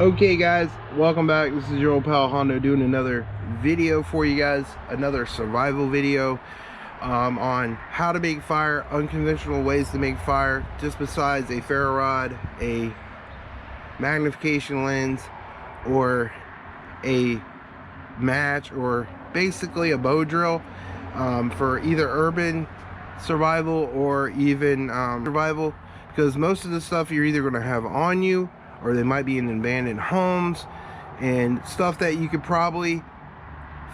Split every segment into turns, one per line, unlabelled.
Okay guys, welcome back. This is your old pal Hondo doing another video for you guys, another survival video on how to make fire, unconventional ways to make fire, just besides a ferro rod, a magnification lens, or a match, or basically a bow drill for either urban survival or even survival, because most of the stuff you're either going to have on you, or they might be in abandoned homes and stuff that you could probably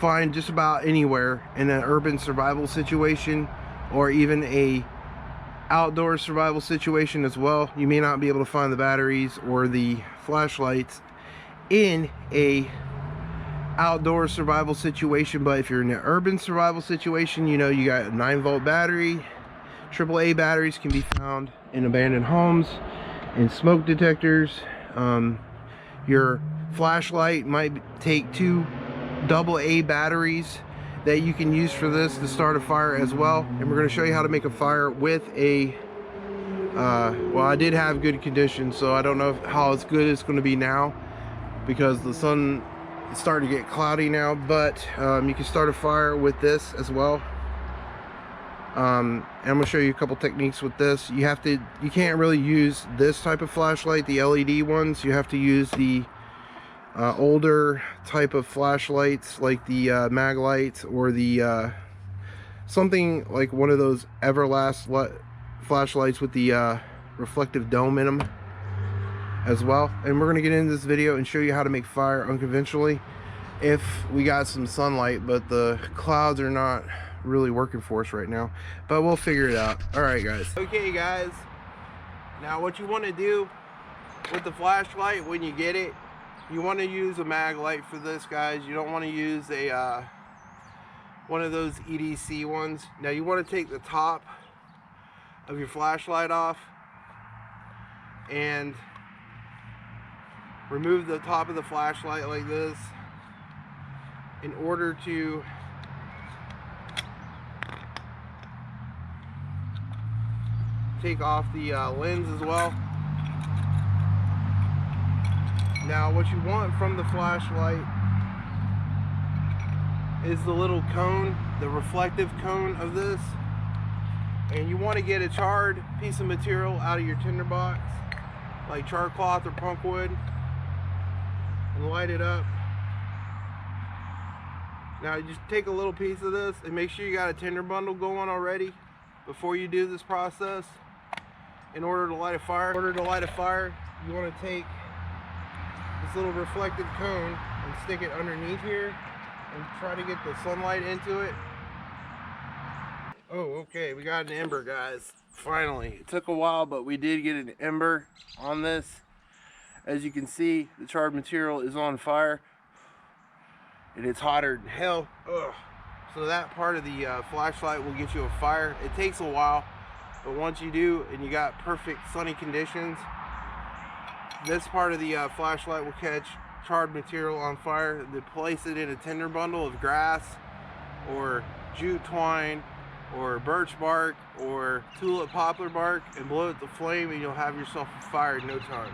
find just about anywhere in an urban survival situation, or even a outdoor survival situation as well. You may not be able to find the batteries or the flashlights in a outdoor survival situation, but if you're in an urban survival situation, you know, you got a 9-volt battery. AAA batteries can be found in abandoned homes, in smoke detectors. Your flashlight might take 2 AA batteries that you can use for this to start a fire as well. And we're going to show you how to make a fire with a well, I did have good conditions, so I don't know how as good it's going to be now, because the sun is starting to get cloudy now, but you can start a fire with this as well. And I'm going to show you a couple techniques with this. You can't really use this type of flashlight, the LED ones. You have to use the older type of flashlights, like the mag lights, or the something like one of those Everlast flashlights with the reflective dome in them as well. And we're going to get into this video and show you how to make fire unconventionally if we got some sunlight, but the clouds are not really working for us right now, but we'll figure it out. All right guys. Okay guys, now what you want to do with the flashlight when you get it, you want to use a mag light for this, guys. You don't want to use a one of those EDC ones. Now you want to take the top of your flashlight off and remove the top of the flashlight like this in order to take off the lens as well. Now what you want from the flashlight is the little cone, the reflective cone of this, and you want to get a charred piece of material out of your tinderbox, like char cloth or punk wood, and light it up. Now you just take a little piece of this and make sure you got a tinder bundle going already before you do this process. In order to light a fire, you want to take this little reflective cone and stick it underneath here and try to get the sunlight into it. Oh, okay, we got an ember, guys. Finally, it took a while, but we did get an ember on this. As you can see, the charred material is on fire, and it's hotter than hell. Ugh. So that part of the flashlight will get you a fire. It takes a while, but once you do, and you got perfect sunny conditions, this part of the flashlight will catch charred material on fire. They place it in a tinder bundle of grass or jute twine or birch bark or tulip poplar bark and blow it to flame, and you'll have yourself a fire in no time.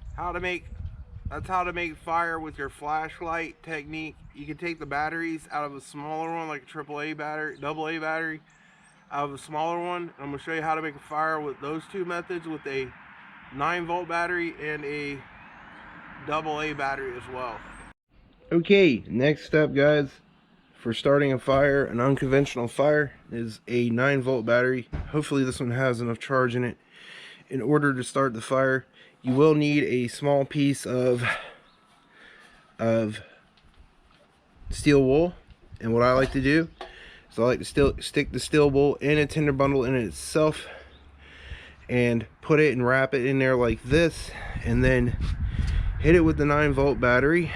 That's how to make fire with your flashlight technique. You can take the batteries out of a smaller one, like a AAA battery, AA battery, out of a smaller one. And I'm going to show you how to make a fire with those two methods, with a 9-volt battery and a AA battery as well. Okay, next step, guys, for starting a fire, an unconventional fire, is a 9-volt battery. Hopefully this one has enough charge in it. In order to start the fire, you will need a small piece of steel wool. And what I like to do, so I like to stick the steel wool in a tinder bundle in itself and put it and wrap it in there like this, and then hit it with the 9-volt battery,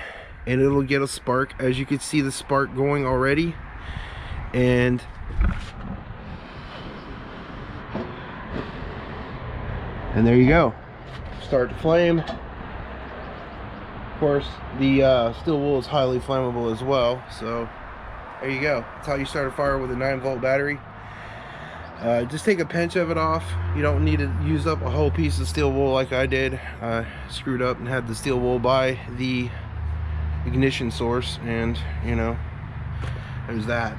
and it'll get a spark. As you can see, the spark going already, and there you go. Start to flame. Of course, the steel wool is highly flammable as well, so there you go. That's how you start a fire with a 9-volt battery. Just take a pinch of it off. You don't need to use up a whole piece of steel wool like I did. Screwed up and had the steel wool by the ignition source, and you know, there's that.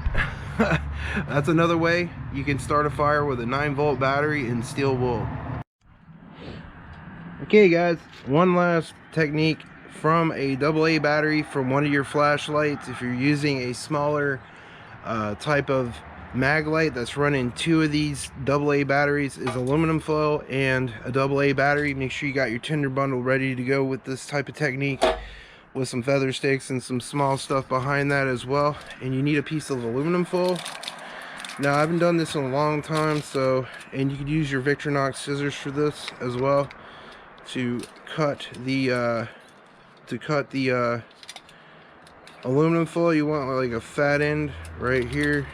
That's another way you can start a fire with a 9-volt battery and steel wool. Okay guys, one last technique from a AA battery from one of your flashlights. If you're using a smaller type of mag light that's running 2 of these AA batteries, is aluminum foil and a AA battery. Make sure you got your tinder bundle ready to go with this type of technique, with some feather sticks and some small stuff behind that as well. And you need a piece of aluminum foil. Now I haven't done this in a long time, so, and you could use your Victorinox scissors for this as well to cut the aluminum foil. You want like a fat end right here,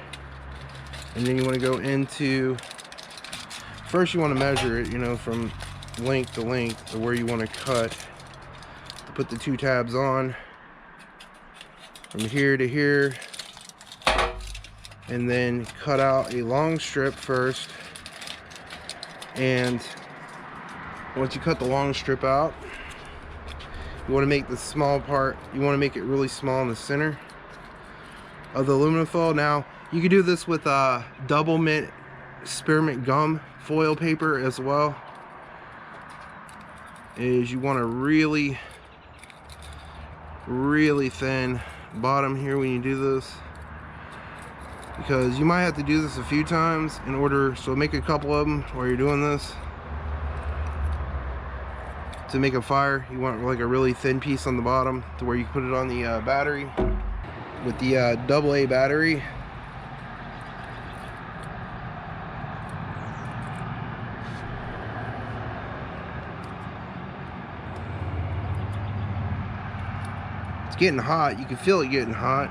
and then you want to go into, first you want to measure it, you know, from length to length to where you want to cut. Put the 2 tabs on from here to here, and then cut out a long strip first. And once you cut the long strip out, you want to make the small part, you want to make it really small in the center of the aluminum foil. Now you can do this with double mint spearmint gum foil paper as well. Is you want to really thin bottom here when you do this, because you might have to do this a few times in order, so make a couple of them while you're doing this. To make a fire, you want like a really thin piece on the bottom to where you can put it on the battery. With the AA battery, it's getting hot. You can feel it getting hot.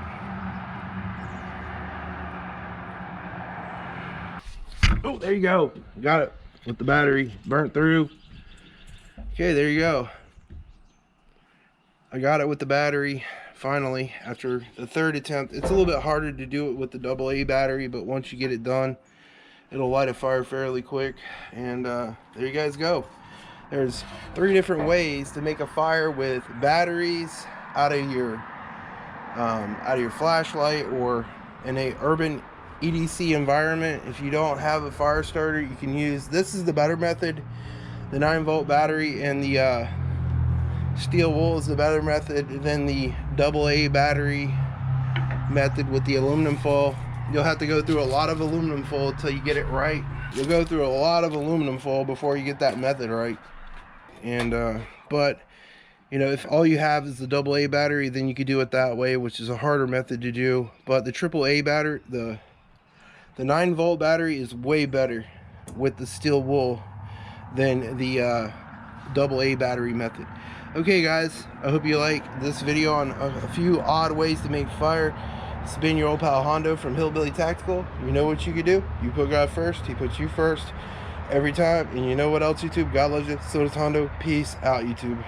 Oh, there you go. Got it with the battery burnt through. Okay, there you go. I got it with the battery finally after the 3rd attempt. It's a little bit harder to do it with the AA battery, but once you get it done, it'll light a fire fairly quick. And there you guys go. There's 3 different ways to make a fire with batteries out of your flashlight, or in a urban EDC environment. If you don't have a fire starter, you can use, this is the better method. The 9-volt battery and the steel wool is the better method than the AA battery method with the aluminum foil. You'll have to go through a lot of aluminum foil until you get it right. You'll go through a lot of aluminum foil before you get that method right. And but you know, if all you have is the AA battery, then you could do it that way, which is a harder method to do. But the AAA battery, the 9-volt battery, is way better with the steel wool than the AA battery method. Okay guys, I hope you like this video on a few odd ways to make fire. It's been your old pal Hondo from Hillbilly Tactical. You know what you can do. You put God first, he puts you first every time. And you know what else, YouTube? God loves you, so does Hondo. Peace out, YouTube.